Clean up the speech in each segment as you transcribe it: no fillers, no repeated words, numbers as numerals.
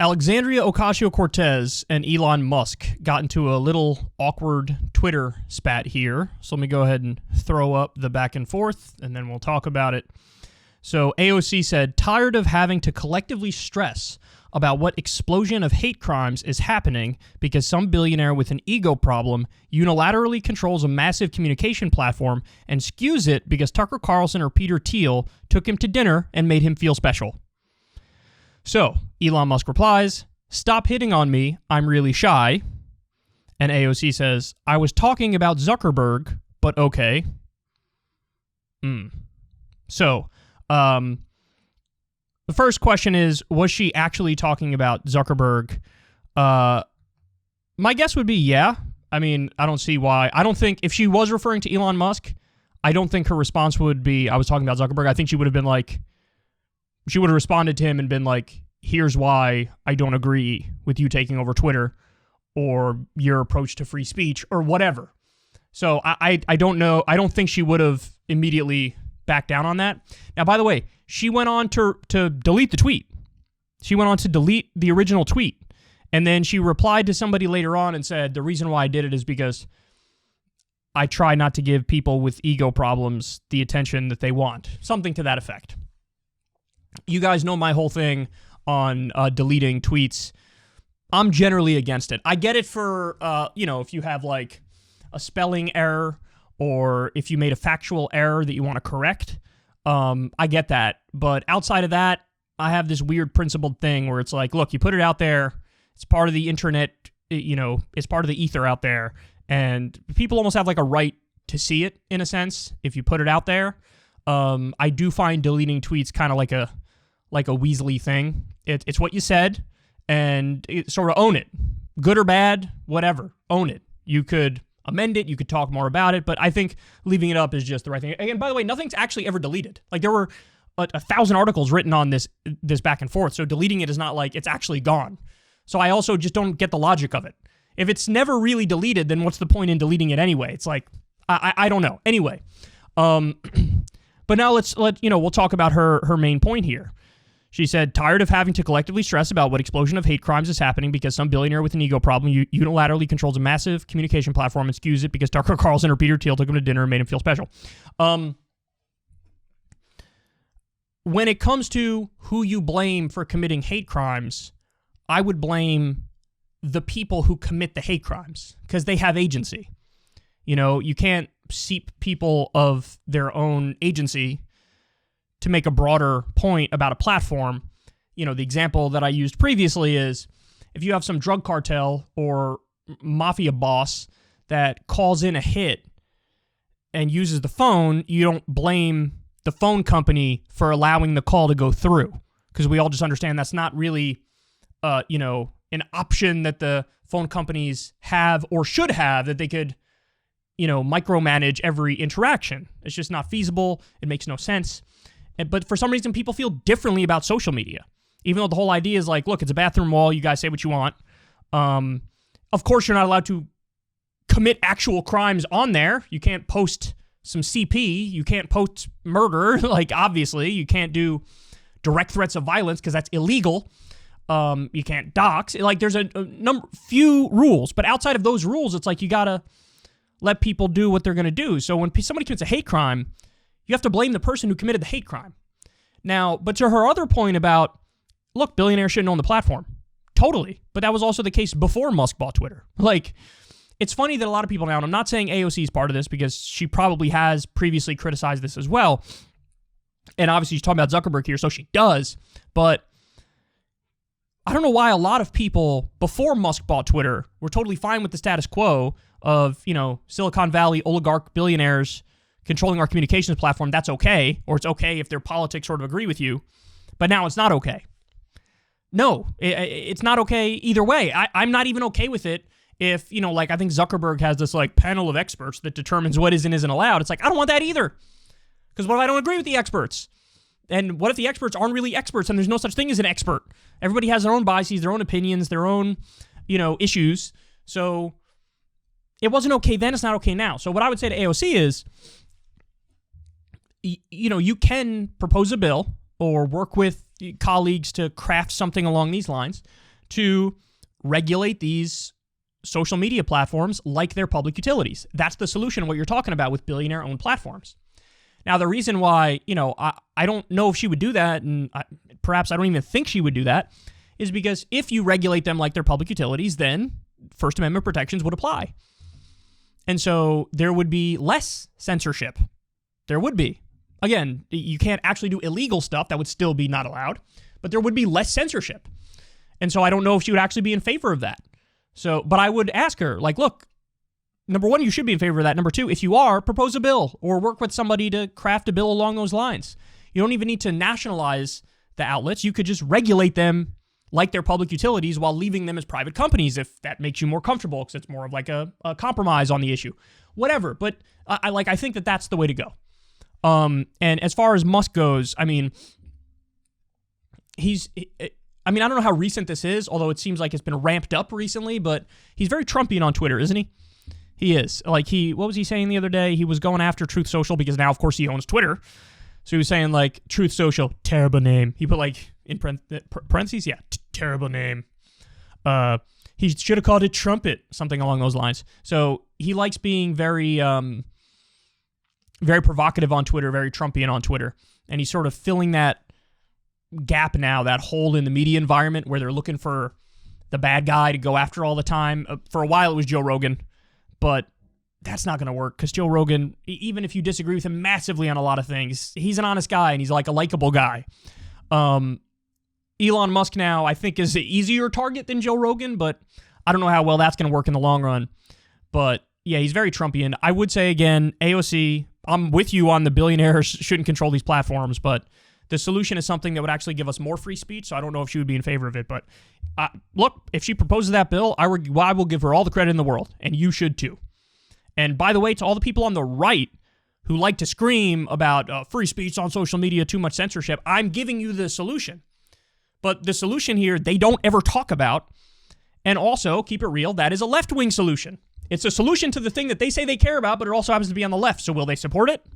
Alexandria Ocasio-Cortez and Elon Musk got into a little awkward Twitter spat here. So let me go ahead and throw up the back and forth, and then we'll talk about it. So AOC said, tired of having to collectively stress about what explosion of hate crimes is happening because some billionaire with an ego problem unilaterally controls a massive communication platform and skews it because Tucker Carlson or Peter Thiel took him to dinner and made him feel special. So, Elon Musk replies, stop hitting on me, I'm really shy. And AOC says, I was talking about Zuckerberg, but okay. So, the first question is, was she actually talking about Zuckerberg? My guess would be yeah. I mean, I don't see why. I don't think, if she was referring to Elon Musk, I don't think her response would be, I was talking about Zuckerberg. I think she would have been like, she would have responded to him and been like, here's why I don't agree with you taking over Twitter or your approach to free speech or whatever. So I don't know. I don't think she would have immediately backed down on that. Now, by the way, she went on to delete the tweet. She went on to delete the original tweet. And then she replied to somebody later on and said, the reason why I did it is because I try not to give people with ego problems the attention that they want. Something to that effect. You guys know my whole thing on deleting tweets. I'm generally against it. I get it for, if you have like a spelling error or if you made a factual error that you want to correct. I get that. But outside of that, I have this weird principled thing where it's like, look, you put it out there. It's part of the internet, it's part of the ether out there. And people almost have like a right to see it in a sense if you put it out there. I do find deleting tweets kind of like a Weasley thing. It's what you said, and sort of own it. Good or bad, whatever. Own it. You could amend it. You could talk more about it, but I think leaving it up is just the right thing. And by the way, nothing's actually ever deleted. Like there were 1,000 articles written on this back and forth, so deleting it is not like it's actually gone. So I also just don't get the logic of it. If it's never really deleted, then what's the point in deleting it anyway? It's like, I don't know. Anyway, but now we'll talk about her main point here. She said, tired of having to collectively stress about what explosion of hate crimes is happening because some billionaire with an ego problem unilaterally controls a massive communication platform and skews it because Tucker Carlson or Peter Thiel took him to dinner and made him feel special. When it comes to who you blame for committing hate crimes, I would blame the people who commit the hate crimes because they have agency. You can't seep people of their own agency to make a broader point about a platform. The example that I used previously is if you have some drug cartel or mafia boss that calls in a hit and uses the phone, you don't blame the phone company for allowing the call to go through because we all just understand that's not really, an option that the phone companies have or should have that they could, micromanage every interaction. It's just not feasible. It makes no sense. But for some reason, people feel differently about social media, even though the whole idea is like, look, it's a bathroom wall. You guys say what you want. Of course, you're not allowed to commit actual crimes on there. You can't post some CP. You can't post murder. Like, obviously, you can't do direct threats of violence because that's illegal. You can't dox. Like, there's a few rules. But outside of those rules, it's like you got to let people do what they're going to do. So when somebody commits a hate crime, you have to blame the person who committed the hate crime. Now, but to her other point about, look, billionaires shouldn't own the platform. Totally. But that was also the case before Musk bought Twitter. Like, it's funny that a lot of people now, and I'm not saying AOC is part of this because she probably has previously criticized this as well. And obviously she's talking about Zuckerberg here, so she does. But I don't know why a lot of people before Musk bought Twitter were totally fine with the status quo of, Silicon Valley oligarch billionaires controlling our communications platform. That's okay, or it's okay if their politics sort of agree with you, but now it's not okay. No, it's not okay either way. I'm not even okay with it if, I think Zuckerberg has this panel of experts that determines what is and isn't allowed. It's like, I don't want that either. Because what if I don't agree with the experts? And what if the experts aren't really experts and there's no such thing as an expert? Everybody has their own biases, their own opinions, their own, issues. So it wasn't okay then, it's not okay now. So what I would say to AOC is, you can propose a bill or work with colleagues to craft something along these lines to regulate these social media platforms like they're public utilities. That's the solution, what you're talking about with billionaire-owned platforms. Now, the reason why, I don't know if she would do that, and perhaps I don't even think she would do that, is because if you regulate them like they're public utilities, then First Amendment protections would apply. And so there would be less censorship. There would be. Again, you can't actually do illegal stuff. That would still be not allowed. But there would be less censorship. And so I don't know if she would actually be in favor of that. But I would ask her, look, number one, you should be in favor of that. Number two, if you are, propose a bill or work with somebody to craft a bill along those lines. You don't even need to nationalize the outlets. You could just regulate them like they're public utilities while leaving them as private companies if that makes you more comfortable, because it's more of like a compromise on the issue. Whatever. But I think that that's the way to go. And as far as Musk goes, I mean, I don't know how recent this is, although it seems like it's been ramped up recently, but he's very Trumpian on Twitter, isn't he? He is. What was he saying the other day? He was going after Truth Social because now, of course, he owns Twitter. So he was saying, Truth Social, terrible name. He put, in parentheses, yeah, terrible name. He should have called it Trumpet, something along those lines. So he likes being very, very provocative on Twitter, very Trumpian on Twitter. And he's sort of filling that gap now, that hole in the media environment where they're looking for the bad guy to go after all the time. For a while, it was Joe Rogan, but that's not going to work because Joe Rogan, even if you disagree with him massively on a lot of things, he's an honest guy and he's like a likable guy. Elon Musk now, I think, is an easier target than Joe Rogan, but I don't know how well that's going to work in the long run. But yeah, he's very Trumpian. I would say, again, AOC, I'm with you on the billionaires shouldn't control these platforms, but the solution is something that would actually give us more free speech, so I don't know if she would be in favor of it. But look, if she proposes that bill, I will give her all the credit in the world, and you should too. And by the way, to all the people on the right who like to scream about free speech on social media, too much censorship, I'm giving you the solution. But the solution here, they don't ever talk about. And also, keep it real, that is a left-wing solution. It's a solution to the thing that they say they care about, but it also happens to be on the left. So will they support it?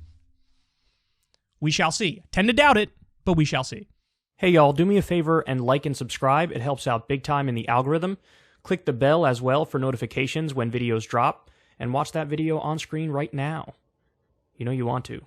We shall see. Tend to doubt it, but we shall see. Hey, y'all, do me a favor and like and subscribe. It helps out big time in the algorithm. Click the bell as well for notifications when videos drop, and watch that video on screen right now. You know you want to.